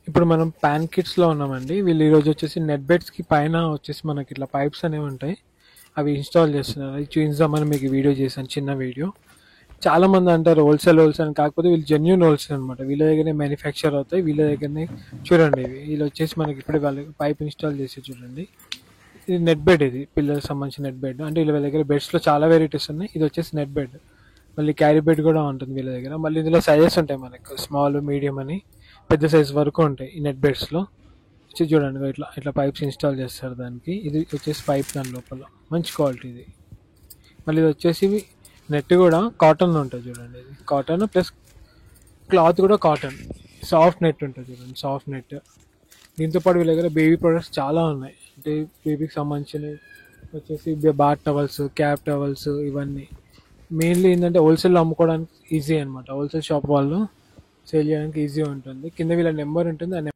ఇప్పుడు మనం పాన్ కిట్స్లో ఉన్నామండి. వీళ్ళు ఈరోజు వచ్చేసి నెట్ బెడ్స్కి పైన వచ్చేసి మనకి ఇట్లా పైప్స్ అనేవి ఉంటాయి, అవి ఇన్స్టాల్ చేస్తున్నారు. అవి చూపిద్దామని మీకు వీడియో చేశాను, చిన్న వీడియో. చాలా మంది అంటారు హోల్సేల్ అని, కాకపోతే వీళ్ళు జెన్యూన్ హోల్సేల్ అనమాట. వీళ్ళ దగ్గరనే మ్యానుఫ్యాక్చర్ అవుతాయి, వీళ్ళ దగ్గరనే. చూడండి ఇవి వీళ్ళు వచ్చేసి మనకి ఇప్పుడు వాళ్ళకి పైప్ ఇన్స్టాల్ చేసి చూడండి. ఇది నెట్ బెడ్, ఇది పిల్లలకు సంబంధించిన నెట్ బెడ్. అంటే వీళ్ళ దగ్గర బెడ్స్లో చాలా వెరైటీస్ ఉన్నాయి. ఇది వచ్చేసి నెట్ బెడ్. మళ్ళీ క్యారీ బెడ్ కూడా ఉంటుంది వీళ్ళ దగ్గర. మళ్ళీ ఇందులో సైజెస్ ఉంటాయి మనకు, స్మాల్, మీడియం అని పెద్ద సైజ్ వరకు ఉంటాయి ఈ నెట్ బెడ్స్లో. వచ్చి చూడండి ఇట్లా ఇట్లా పైప్స్ ఇన్స్టాల్ చేస్తారు దానికి. ఇది వచ్చేసి పైప్ దాని లోపల మంచి క్వాలిటీ ఇది. మళ్ళీ ఇది వచ్చేసి నెట్ కూడా కాటన్ ఉంటుంది చూడండి. ఇది కాటన్ ప్లస్ క్లాత్ కూడా కాటన్, సాఫ్ట్ నెట్ ఉంటుంది చూడండి, సాఫ్ట్ నెట్. దీంతోపాటు వీళ్ళ దగ్గర బేబీ ప్రొడక్ట్స్ చాలా ఉన్నాయి. అంటే బేబీకి సంబంధించినవి వచ్చేసి బాత్ టవల్స్, క్యాప్ టవల్స్, ఇవన్నీ. మెయిన్లీ ఏంటంటే హోల్సేల్లో అమ్ముకోవడానికి ఈజీ అనమాట. హోల్సేల్ షాప్ వాళ్ళు సేల్ చేయడానికి ఈజీ ఉంటుంది. కింద వీళ్ళ నెంబర్ ఉంటుంది, ఆ